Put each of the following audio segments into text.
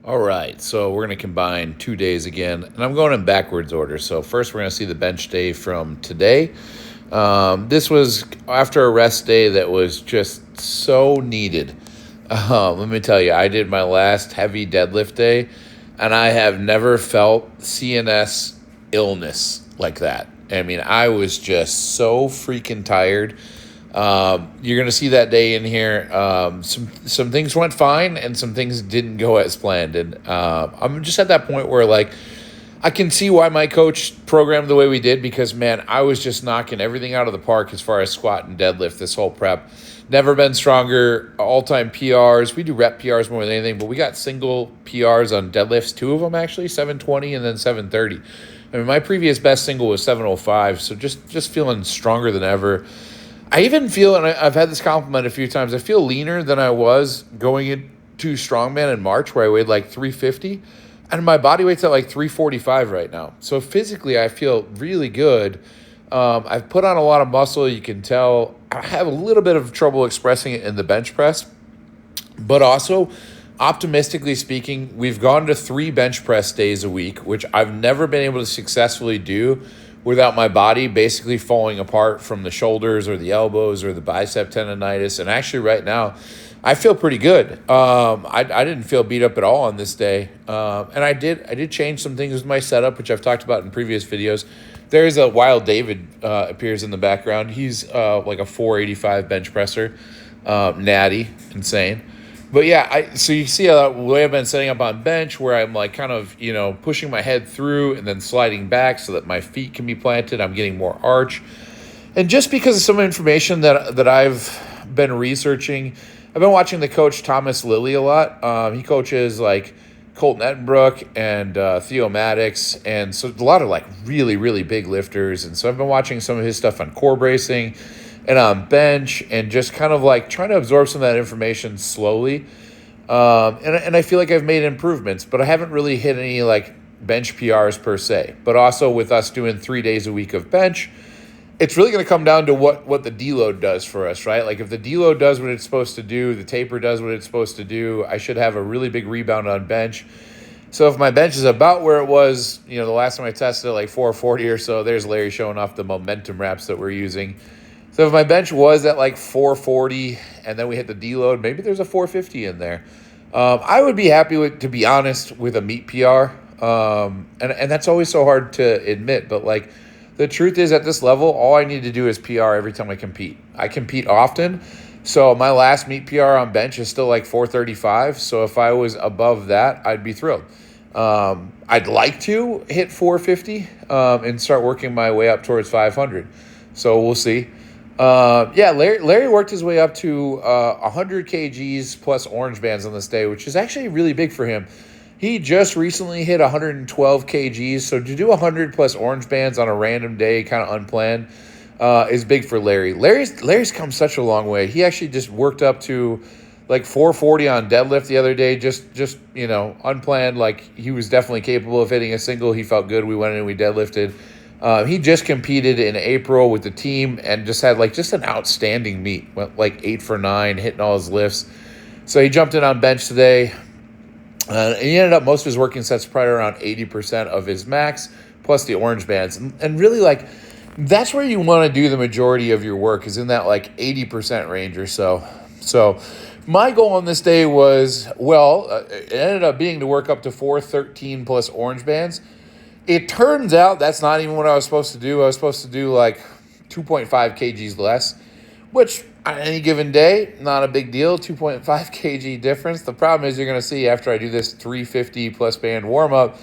All right, so we're going to combine 2 days again, and I'm going in backwards order. So first, we're going to see the bench day from today. This was after a rest day that was just so needed. Let me tell you, I did my last heavy deadlift day, and I have never felt CNS illness like that. I mean, I was just so freaking tired. You're going to see that day in here. Some things went fine, and some things didn't go as planned. And I'm just at that point where I can see why my coach programmed the way we did because, man, I was just knocking everything out of the park as far as squat and deadlift this whole prep. Never been stronger, all-time PRs. We do rep PRs more than anything, but we got single PRs on deadlifts, two of them actually, 720 and then 730. I mean, my previous best single was 705, so just feeling stronger than ever. I even feel, and I've had this compliment a few times, I feel leaner than I was going into strongman in March where I weighed like 350. And my body weight's at like 345 right now. So physically, I feel really good. I've put on a lot of muscle. You can tell I have a little bit of trouble expressing it in the bench press. But also, optimistically speaking, we've gone to 3 bench press days a week, which I've never been able to successfully do without my body basically falling apart from the shoulders or the elbows or the bicep tendonitis. And actually right now, I feel pretty good. I didn't feel beat up at all on this day. And I did change some things with my setup, which I've talked about in previous videos. There's a Wild David appears in the background. He's like a 485 bench presser. Natty, insane. But yeah, so you see how the way I've been setting up on bench where I'm like kind of, pushing my head through and then sliding back so that my feet can be planted. I'm getting more arch. And just because of some information that I've been researching, I've been watching the coach Thomas Lilly a lot. He coaches like Colton Ettenbrook and Theo Maddox, and so a lot of like really, really big lifters. And so I've been watching some of his stuff on core bracing and on bench and just kind of like trying to absorb some of that information slowly. And I feel like I've made improvements, but I haven't really hit any like bench PRs per se. But also with us doing 3 days a week of bench, it's really going to come down to what the deload does for us, right? Like if the deload does what it's supposed to do, the taper does what it's supposed to do, I should have a really big rebound on bench. So if my bench is about where it was, the last time I tested it, like 440 or so, there's Larry showing off the momentum wraps that we're using. So if my bench was at like 440 and then we hit the deload, maybe there's a 450 in there. I would be happy with, to be honest, with a meet PR. And that's always so hard to admit, but like, the truth is, at this level, all I need to do is PR every time I compete. I compete often, so my last meet PR on bench is still like 435. So if I was above that, I'd be thrilled. I'd like to hit 450 and start working my way up towards 500. So we'll see. Larry worked his way up to 100 kgs plus orange bands on this day, which is actually really big for him. He just recently hit 112 kgs, so to do 100 plus orange bands on a random day, kind of unplanned, is big for Larry. Larry's come such a long way. He actually just worked up to like 440 on deadlift the other day, just unplanned. Like he was definitely capable of hitting a single. He felt good. We went in and we deadlifted. He just competed in April with the team and just had just an outstanding meet. Went like 8 for 9, hitting all his lifts. So he jumped in on bench today. And he ended up, most of his working sets probably around 80% of his max, plus the orange bands. And really, that's where you want to do the majority of your work, is in that 80% range or so. So my goal on this day was, it ended up being to work up to 413 plus orange bands. It turns out that's not even what I was supposed to do. I was supposed to do 2.5 kgs less, which on any given day, not a big deal, 2.5 kg difference. The problem is you're going to see after I do this 350 plus band warm-up,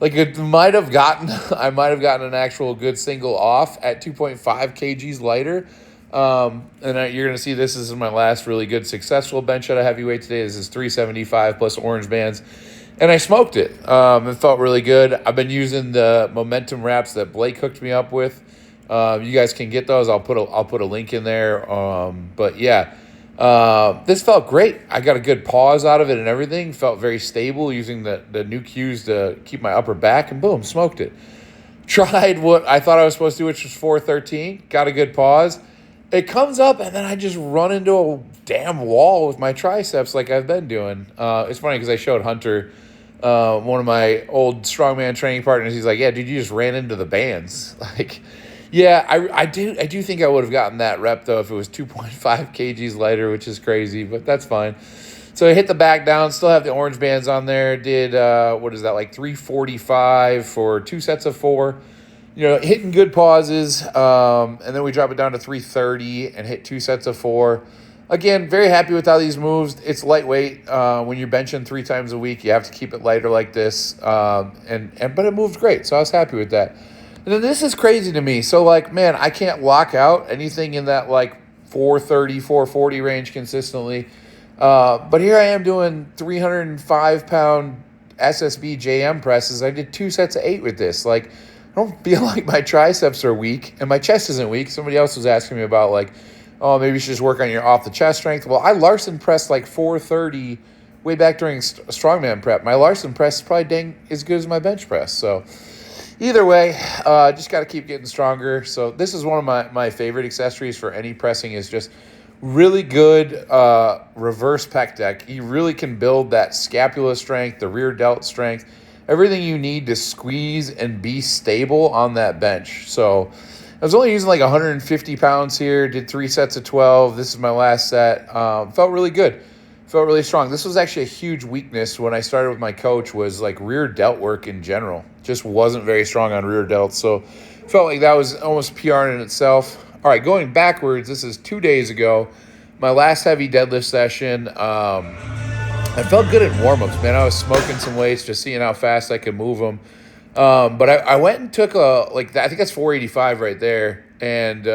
I might have gotten an actual good single off at 2.5 kgs lighter. You're going to see this is my last really good successful bench at a heavyweight today. This is 375 plus orange bands. And I smoked it. It felt really good. I've been using the momentum wraps that Blake hooked me up with. You guys can get those. I'll put a link in there. This felt great. I got a good pause out of it and everything. Felt very stable using the new cues to keep my upper back, and boom, smoked it. Tried what I thought I was supposed to do, which was 413. Got a good pause. It comes up, and then I just run into a damn wall with my triceps like I've been doing. It's funny because I showed Hunter one of my old strongman training partners, he's like, yeah, dude, you just ran into the bands. Like, yeah, I do think I would have gotten that rep, though, if it was 2.5 kgs lighter, which is crazy, but that's fine. So I hit the back down, still have the orange bands on there, did, what is that, like 345 for 2 sets of 4. Hitting good pauses, and then we drop it down to 330 and hit 2 sets of 4. Again, very happy with how these moves. It's lightweight. When you're benching 3 times a week, you have to keep it lighter like this. But it moved great, so I was happy with that. And then this is crazy to me. So, like, man, I can't lock out anything in that, like, 430, 440 range consistently. But here I am doing 305-pound SSB JM presses. I did 2 sets of 8 with this. Like, I don't feel like my triceps are weak, and my chest isn't weak. Somebody else was asking me about, like, oh, maybe you should just work on your off-the-chest strength. Well, I Larson pressed like 430 way back during strongman prep. My Larson press is probably dang as good as my bench press. So either way, just got to keep getting stronger. So this is one of my favorite accessories for any pressing, is just really good reverse pec deck. You really can build that scapula strength, the rear delt strength, everything you need to squeeze and be stable on that bench. So I was only using like 150 pounds here, did 3 sets of 12. This is my last set. Felt really good. Felt really strong. This was actually a huge weakness when I started with my coach, was like rear delt work in general. Just wasn't very strong on rear delts. So felt like that was almost PR in itself. All right, going backwards, this is 2 days ago. My last heavy deadlift session. I felt good in warm-ups, man. I was smoking some weights, just seeing how fast I could move them. But I went and took I think that's 485 right there. And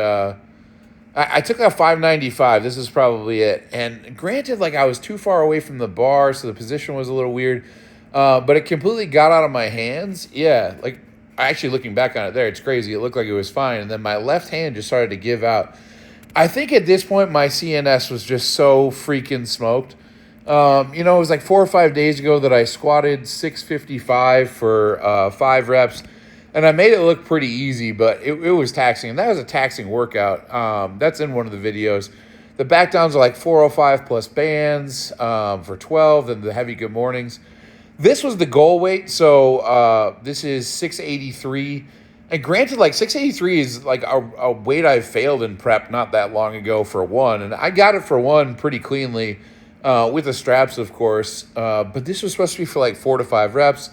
I took a 595. This is probably it. And granted, like, I was too far away from the bar, so the position was a little weird. But it completely got out of my hands. Yeah, like, actually looking back on it there, it's crazy. It looked like it was fine. And then my left hand just started to give out. I think at this point, my CNS was just so freaking smoked. It was like 4 or 5 days ago that I squatted 655 for 5 reps, and I made it look pretty easy, but it was taxing, and that was a taxing workout. That's in one of the videos. The back downs are like 405 plus bands for 12, and the heavy good mornings. This was the goal weight, so this is 683. And granted, like, 683 is like a weight I failed in prep not that long ago for 1, and I got it for 1 pretty cleanly. With the straps, of course, but this was supposed to be for like 4 to 5 reps.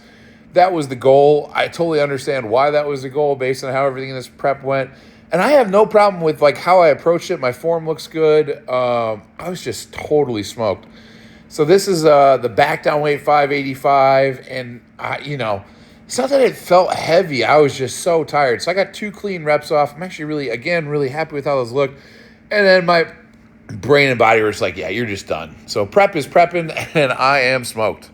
That was the goal. I totally understand why that was the goal based on how everything in this prep went. And I have no problem with like how I approached it. My form looks good. I was just totally smoked. So this is the back down weight 585. And, it's not that it felt heavy. I was just so tired. So I got 2 clean reps off. I'm actually really happy with how those look. And then my brain and body were just like, yeah, you're just done. So prep is prepping, and I am smoked.